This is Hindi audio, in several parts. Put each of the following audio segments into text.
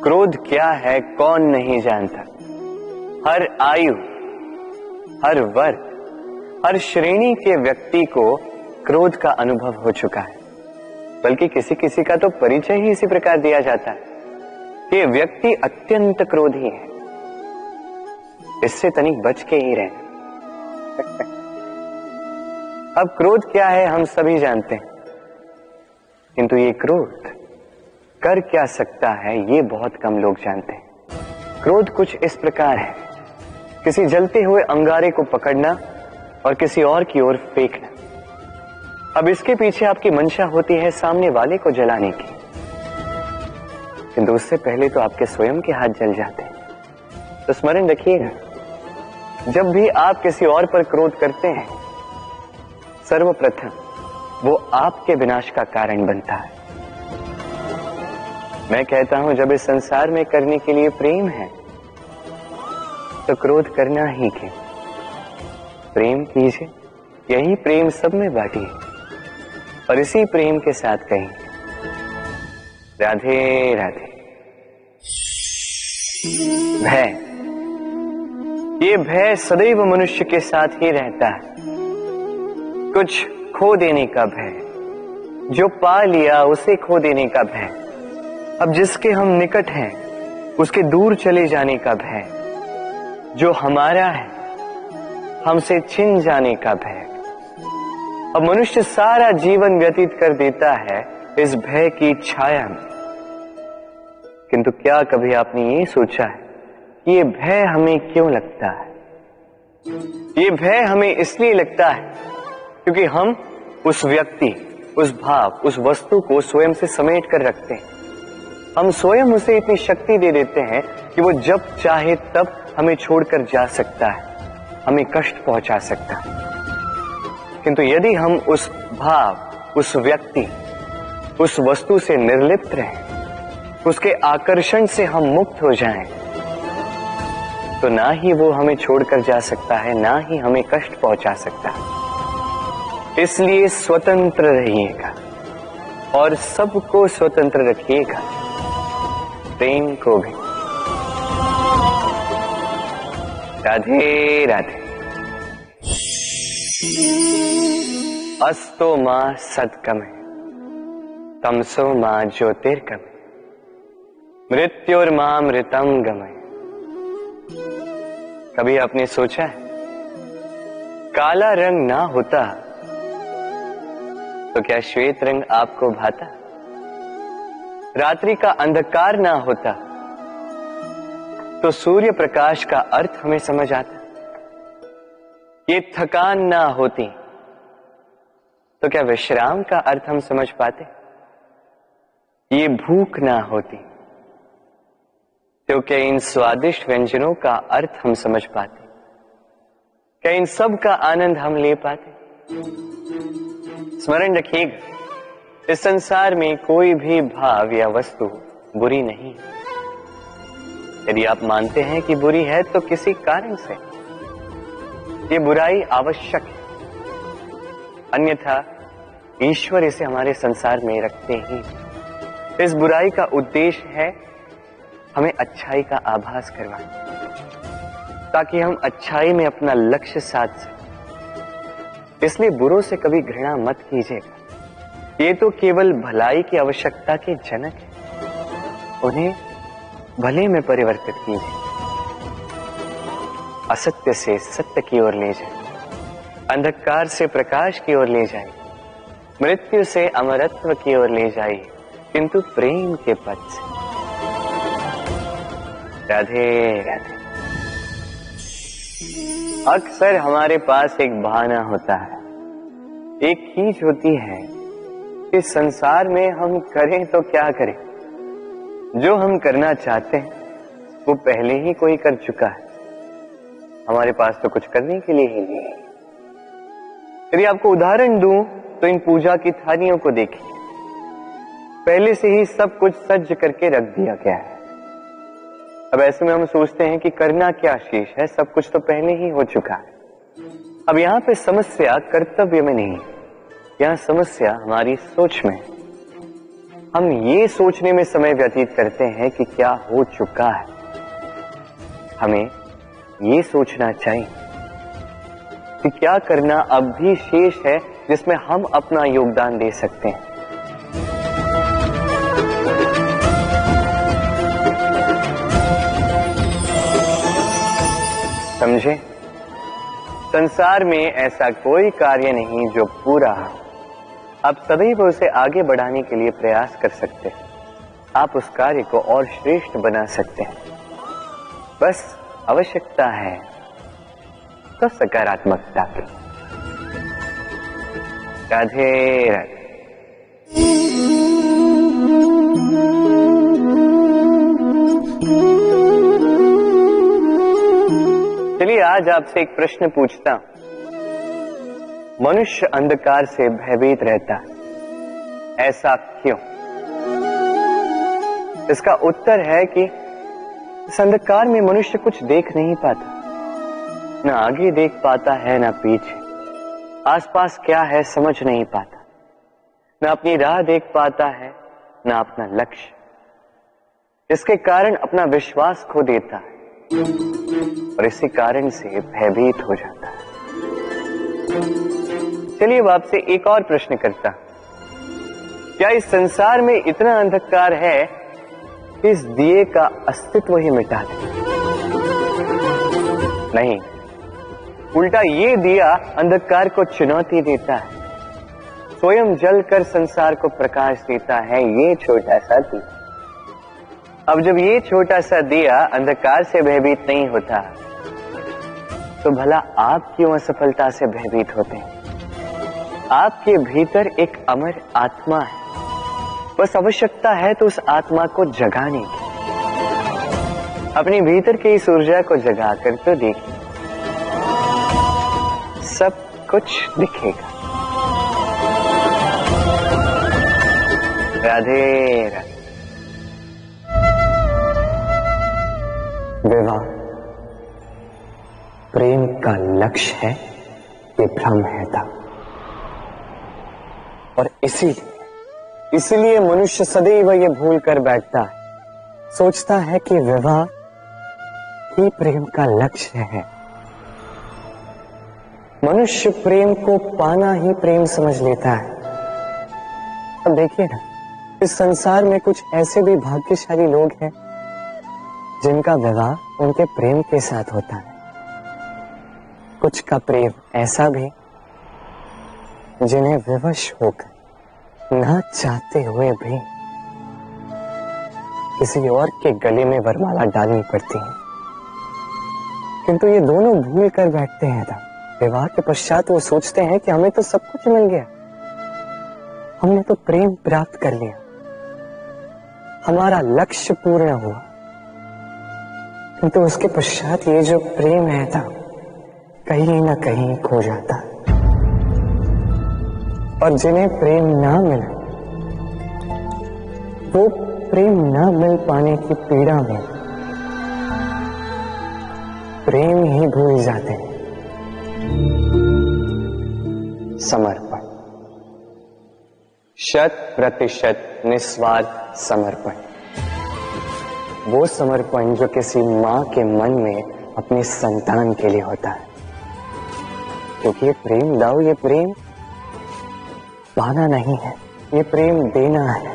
क्रोध क्या है कौन नहीं जानता। हर आयु, हर वर्ग, हर श्रेणी के व्यक्ति को क्रोध का अनुभव हो चुका है। बल्कि किसी किसी का तो परिचय ही इसी प्रकार दिया जाता है कि व्यक्ति अत्यंत क्रोधी है, इससे तनिक बच के ही रहे। अब क्रोध क्या है हम सभी जानते हैं, किंतु ये क्रोध कर क्या सकता है ये बहुत कम लोग जानते हैं। क्रोध कुछ इस प्रकार है, किसी जलते हुए अंगारे को पकड़ना और किसी और की ओर फेंकना। अब इसके पीछे आपकी मंशा होती है सामने वाले को जलाने की, किंतु उससे पहले तो आपके स्वयं के हाथ जल जाते हैं। तो स्मरण रखिएगा, जब भी आप किसी और पर क्रोध करते हैं, सर्वप्रथम वो आपके विनाश का कारण बनता है। मैं कहता हूं जब इस संसार में करने के लिए प्रेम है तो क्रोध करना ही क्यों। प्रेम कीजिए, यही प्रेम सब में बांटिए और इसी प्रेम के साथ कहें राधे राधे। भय, ये भय सदैव मनुष्य के साथ ही रहता है। कुछ खो देने का भय, जो पा लिया उसे खो देने का भय। अब जिसके हम निकट हैं उसके दूर चले जाने का भय, जो हमारा है हमसे छिन जाने का भय। अब मनुष्य सारा जीवन व्यतीत कर देता है इस भय की छाया में। किंतु क्या कभी आपने ये सोचा है कि ये भय हमें क्यों लगता है? ये भय हमें इसलिए लगता है क्योंकि हम उस व्यक्ति, उस भाव, उस वस्तु को स्वयं से समेट कर रखते हैं। हम स्वयं उसे इतनी शक्ति दे देते हैं कि वो जब चाहे तब हमें छोड़कर जा सकता है, हमें कष्ट पहुंचा सकता है। किंतु यदि हम उस भाव, उस व्यक्ति, उस वस्तु से निर्लिप्त रहें, उसके आकर्षण से हम मुक्त हो जाएं, तो ना ही वो हमें छोड़कर जा सकता है, ना ही हमें कष्ट पहुंचा सकता है। इसलिए स्वतंत्र रहिएगा और सबको स्वतंत्र रखिएगा, प्रेम को भी। राधे राधे। अस्तो मां सद्गमय, तमसो मां ज्योतिर्गमय, मृत्युर्मामृतम गमय। कभी आपने सोचा है काला रंग ना होता तो क्या श्वेत रंग आपको भाता? रात्रि का अंधकार ना होता तो सूर्य प्रकाश का अर्थ हमें समझ आता? ये थकान ना होती तो क्या विश्राम का अर्थ हम समझ पाते? ये भूख ना होती तो क्या इन स्वादिष्ट व्यंजनों का अर्थ हम समझ पाते? क्या इन सब का आनंद हम ले पाते? स्मरण रखिएगा, इस संसार में कोई भी भाव या वस्तु बुरी नहीं। यदि आप मानते हैं कि बुरी है तो किसी कारण से ये बुराई आवश्यक है, अन्यथा ईश्वर इसे हमारे संसार में रखते ही। इस बुराई का उद्देश्य है हमें अच्छाई का आभास करवाना, ताकि हम अच्छाई में अपना लक्ष्य साध सकें। इसलिए बुरों से कभी घृणा मत कीजिएगा, ये तो केवल भलाई की आवश्यकता के जनक है। उन्हें भले में परिवर्तित कीजिए, असत्य से सत्य की ओर ले जाए, अंधकार से प्रकाश की ओर ले जाए, मृत्यु से अमरत्व की ओर ले जाए, किंतु प्रेम के पथ से। राधे राधे। अक्सर हमारे पास एक बहाना होता है, एक खींच होती है कि संसार में हम करें तो क्या करें, जो हम करना चाहते हैं वो पहले ही कोई कर चुका है, हमारे पास तो कुछ करने के लिए ही नहीं है। यदि आपको उदाहरण दूं तो इन पूजा की थालियों को देखिए, पहले से ही सब कुछ सज्ज करके रख दिया गया है। अब ऐसे में हम सोचते हैं कि करना क्या शेष है, सब कुछ तो पहले ही हो चुका है। अब यहाँ पे समस्या कर्तव्य में नहीं, यहाँ समस्या हमारी सोच में। हम ये सोचने में समय व्यतीत करते हैं कि क्या हो चुका है। हमें ये सोचना चाहिए कि क्या करना अब भी शेष है जिसमें हम अपना योगदान दे सकते हैं। समझे? संसार में ऐसा कोई कार्य नहीं जो पूरा हो। आप सदैव उसे आगे बढ़ाने के लिए प्रयास कर सकते हैं। आप उस कार्य को और श्रेष्ठ बना सकते हैं। बस आवश्यकता है तो सकारात्मकता की। राधे राधे। चलिए आज आपसे एक प्रश्न पूछता हूं। मनुष्य अंधकार से भयभीत रहता है, ऐसा क्यों? इसका उत्तर है कि इस अंधकार में मनुष्य कुछ देख नहीं पाता, न आगे देख पाता है न पीछे, आसपास क्या है समझ नहीं पाता, न अपनी राह देख पाता है न अपना लक्ष्य, इसके कारण अपना विश्वास खो देता है और इसी कारण से भयभीत हो जाता है। चलिए अब आपसे एक और प्रश्न करता हूं। क्या इस संसार में इतना अंधकार है कि इस दिए का अस्तित्व ही मिटा दे? नहीं, उल्टा ये दिया अंधकार को चुनौती देता है, स्वयं जलकर संसार को प्रकाश देता है। ये छोटा सा दिया। अब जब ये छोटा सा दिया अंधकार से भयभीत नहीं होता, तो भला आप क्यों असफलता से भयभीत होते हैं? आपके भीतर एक अमर आत्मा है, बस आवश्यकता है तो उस आत्मा को जगाने की। अपने भीतर की इस ऊर्जा को जगाकर तो देखिए, सब कुछ दिखेगा। राधे राधे। विवाह प्रेम का लक्ष्य है, ये भ्रम है था। और इसीलिए मनुष्य सदैव ये भूल कर बैठता है, सोचता है कि विवाह ही प्रेम का लक्ष्य है। मनुष्य प्रेम को पाना ही प्रेम समझ लेता है। अब देखिए ना, इस संसार में कुछ ऐसे भी भाग्यशाली लोग हैं जिनका विवाह उनके प्रेम के साथ होता है। कुछ का प्रेम ऐसा भी जिन्हें विवश होकर, ना चाहते हुए भी किसी और के गले में वरमाला डालनी पड़ती है। किंतु ये दोनों भूल कर बैठते हैं था। विवाह के पश्चात वो सोचते हैं कि हमें तो सब कुछ मिल गया, हमने तो प्रेम प्राप्त कर लिया, हमारा लक्ष्य पूर्ण हुआ। किंतु उसके पश्चात ये जो प्रेम है था, कहीं ना कहीं खो जाता। और जिन्हें प्रेम ना मिला, वो प्रेम ना मिल पाने की पीड़ा में प्रेम ही भूल जाते हैं। समर्पण, 100% निस्वार्थ समर्पण, वो समर्पण जो किसी मां के मन में अपने संतान के लिए होता है। क्योंकि ये प्रेम दाओ, ये प्रेम पाना नहीं है, ये प्रेम देना है।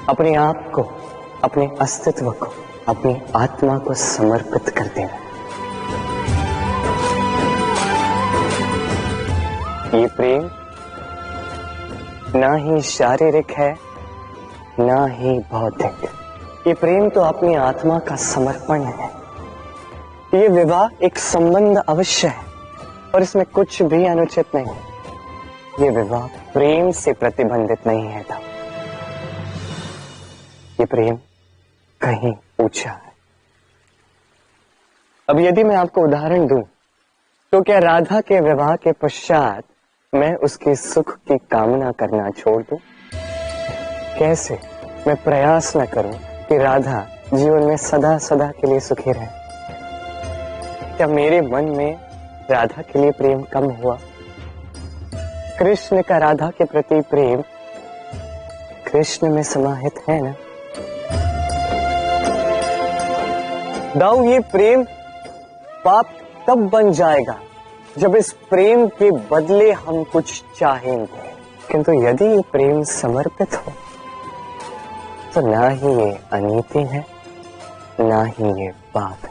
अपने आप को, अपने अस्तित्व को, अपनी आत्मा को समर्पित कर देना। ये प्रेम ना ही शारीरिक है, ना ही भौतिक। ये प्रेम तो अपनी आत्मा का समर्पण है। ये विवाह एक संबंध अवश्य है और इसमें कुछ भी अनुचित नहीं है। ये विवाह प्रेम से प्रतिबंधित नहीं है था। ये प्रेम कहीं ऊंचा है। अब यदि मैं आपको उदाहरण दूं, तो क्या राधा के विवाह के पश्चात मैं उसके सुख की कामना करना छोड़ दूं? कैसे मैं प्रयास न करूं कि राधा जीवन में सदा सदा के लिए सुखी रहे? क्या मेरे मन में राधा के लिए प्रेम कम हुआ? कृष्ण का राधा के प्रति प्रेम कृष्ण में समाहित है ना। दाऊ, ये प्रेम पाप तब बन जाएगा जब इस प्रेम के बदले हम कुछ चाहेंगे, किंतु यदि ये प्रेम समर्पित हो तो ना ही ये अनीति है, ना ही ये पाप।